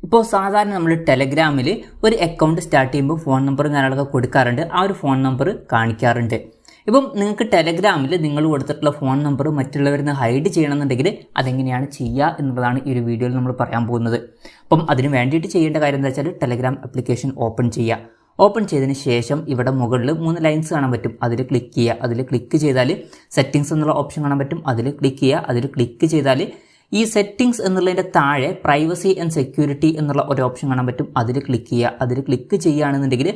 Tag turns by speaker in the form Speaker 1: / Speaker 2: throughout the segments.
Speaker 1: ഇപ്പോൾ സാധാരണ നമ്മൾ ടെലഗ്രാമിൽ ഒരു അക്കൗണ്ട് സ്റ്റാർട്ട് ചെയ്യുമ്പോൾ ഫോൺ നമ്പറും കാര്യങ്ങളൊക്കെ കൊടുക്കാറുണ്ട്. ആ ഒരു ഫോൺ നമ്പർ കാണിക്കാറുണ്ട്. ഇപ്പം നിങ്ങൾക്ക് ടെലഗ്രാമിൽ നിങ്ങൾ കൊടുത്തിട്ടുള്ള ഫോൺ നമ്പർ മറ്റുള്ളവരിൽ നിന്ന് ഹൈഡ് ചെയ്യണമെന്നുണ്ടെങ്കിൽ അതെങ്ങനെയാണ് ചെയ്യുക എന്നുള്ളതാണ് ഈ ഒരു വീഡിയോയിൽ നമ്മൾ പറയാൻ പോകുന്നത്. അപ്പം അതിന് വേണ്ടിയിട്ട് ചെയ്യേണ്ട കാര്യം എന്താ വെച്ചാൽ ടെലഗ്രാം ആപ്ലിക്കേഷൻ ഓപ്പൺ ചെയ്യുക. ഓപ്പൺ ചെയ്തതിന് ശേഷം ഇവിടെ മുകളിൽ 3 ലൈൻസ് കാണാൻ പറ്റും. അതിൽ ക്ലിക്ക് ചെയ്യുക. അതിൽ ക്ലിക്ക് ചെയ്താൽ സെറ്റിങ്സ് എന്നുള്ള ഓപ്ഷൻ കാണാൻ പറ്റും. അതിൽ ക്ലിക്ക് ചെയ്യുക. അതിൽ ക്ലിക്ക് ചെയ്താൽ ഈ സെറ്റിങ്സ് എന്നുള്ളതിൻ്റെ താഴെ പ്രൈവസി ആൻഡ് സെക്യൂരിറ്റി എന്നുള്ള ഒരു ഓപ്ഷൻ കാണാൻ പറ്റും. അതിൽ ക്ലിക്ക് ചെയ്യുക. അതിൽ ക്ലിക്ക് ചെയ്യുകയാണെന്നുണ്ടെങ്കിൽ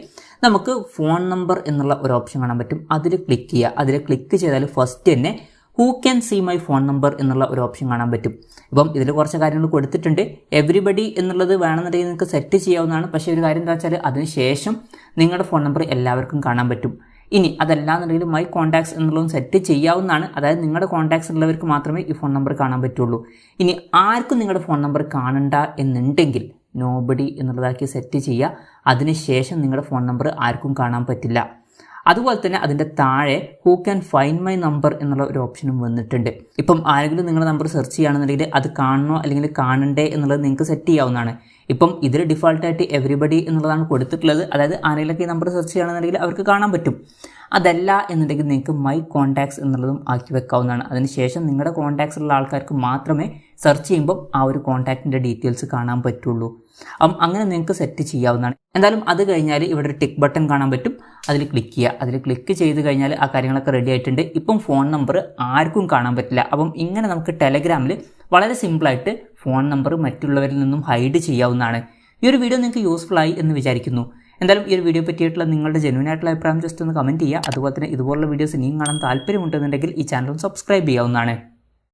Speaker 1: നമുക്ക് ഫോൺ നമ്പർ എന്നുള്ള ഒരു ഓപ്ഷൻ കാണാൻ പറ്റും. അതിൽ ക്ലിക്ക് ചെയ്യുക. അതിൽ ക്ലിക്ക് ചെയ്താൽ ഫസ്റ്റ് തന്നെ who can see my phone number എന്നുള്ള ഒരു ഓപ്ഷൻ കാണാൻ പറ്റും. ഇപ്പം ഇതിൽ കുറച്ച് കാര്യങ്ങൾ കൊടുത്തിട്ടുണ്ട്. എവരിബഡി എന്നുള്ളത് വേണമെന്നുണ്ടെങ്കിൽ നിങ്ങൾക്ക് സെറ്റ് ചെയ്യാവുന്നതാണ്. പക്ഷേ ഒരു കാര്യം എന്താ വെച്ചാൽ അതിന് ശേഷം നിങ്ങളുടെ ഫോൺ നമ്പർ എല്ലാവർക്കും കാണാൻ പറ്റും. ഇനി അതല്ലാന്നുണ്ടെങ്കിൽ മൈ കോൺടാക്ട്സ് എന്നുള്ളതും സെറ്റ് ചെയ്യാവുന്നതാണ്. അതായത് നിങ്ങളുടെ കോൺടാക്ട്സ് ഉള്ളവർക്ക് മാത്രമേ ഈ ഫോൺ നമ്പർ കാണാൻ പറ്റുള്ളൂ. ഇനി ആർക്കും നിങ്ങളുടെ ഫോൺ നമ്പർ കാണണ്ട എന്നുണ്ടെങ്കിൽ നോബഡി എന്നുള്ളതാക്കി സെറ്റ് ചെയ്യുക. അതിനുശേഷം നിങ്ങളുടെ ഫോൺ നമ്പർ ആർക്കും കാണാൻ പറ്റില്ല. അതുപോലെ തന്നെ അതിൻ്റെ താഴെ who can find my number എന്നുള്ള ഒരു ഓപ്ഷനും വന്നിട്ടുണ്ട്. ഇപ്പം ആരെങ്കിലും നിങ്ങളുടെ നമ്പർ സെർച്ച് ചെയ്യുകയാണെന്നുണ്ടെങ്കിൽ അത് കാണണോ അല്ലെങ്കിൽ കാണണ്ടേ എന്നുള്ളത് നിങ്ങൾക്ക് സെറ്റ് ചെയ്യാവുന്നതാണ്. ഇപ്പം ഇതിൽ ഡിഫോൾട്ടായിട്ട് എവരിബഡി എന്നുള്ളതാണ് കൊടുത്തിട്ടുള്ളത്. അതായത് ആരെങ്കിലൊക്കെ ഈ നമ്പർ സെർച്ച് ചെയ്യുകയാണെന്നുണ്ടെങ്കിൽ അവർക്ക് കാണാൻ പറ്റും. അതല്ല എന്നുണ്ടെങ്കിൽ നിങ്ങൾക്ക് മൈ കോൺടാക്ട്സ് എന്നുള്ളതും ആക്കി വെക്കാവുന്നതാണ്. അതിനുശേഷം നിങ്ങളുടെ കോൺടാക്ട്സ് ഉള്ള ആൾക്കാർക്ക് മാത്രമേ സെർച്ച് ചെയ്യുമ്പോൾ ആ ഒരു കോൺടാക്റ്റിൻ്റെ ഡീറ്റെയിൽസ് കാണാൻ പറ്റുള്ളൂ. അങ്ങനെ നിങ്ങൾക്ക് സെറ്റ് ചെയ്യാവുന്നതാണ്. എന്തായാലും അത് കഴിഞ്ഞാൽ ഇവിടെ ഒരു ടിക്ക് ബട്ടൺ കാണാൻ പറ്റും. അതിൽ ക്ലിക്ക് ചെയ്യുക. അതിൽ ക്ലിക്ക് ചെയ്ത് കഴിഞ്ഞാൽ ആ കാര്യങ്ങളൊക്കെ റെഡി ആയിട്ടുണ്ട്. ഇപ്പം ഫോൺ നമ്പർ ആർക്കും കാണാൻ പറ്റില്ല. അപ്പം ഇങ്ങനെ നമുക്ക് ടെലഗ്രാമിൽ വളരെ സിമ്പിളായിട്ട് ഫോൺ നമ്പർ മറ്റുള്ളവരിൽ നിന്നും ഹൈഡ് ചെയ്യാവുന്നതാണ്. ഈ ഒരു വീഡിയോ നിങ്ങൾക്ക് യൂസ്ഫുൾ ആയി എന്ന് വിചാരിക്കുന്നു. എന്തായാലും ഈ ഒരു വീഡിയോ പറ്റിയിട്ടുള്ള നിങ്ങളുടെ ജെന്യൂൻ ആയിട്ടുള്ള അഭിപ്രായം ജസ്റ്റ് ഒന്ന് കമൻറ്റ് ചെയ്യുക. അതുപോലെ തന്നെ ഇതുപോലുള്ള വീഡിയോസ് ഇനിയും കാണാൻ താല്പര്യമുണ്ടെന്നുണ്ടെങ്കിൽ ഈ ചാനൽ സബ്സ്ക്രൈബ് ചെയ്യാവുന്നതാണ്.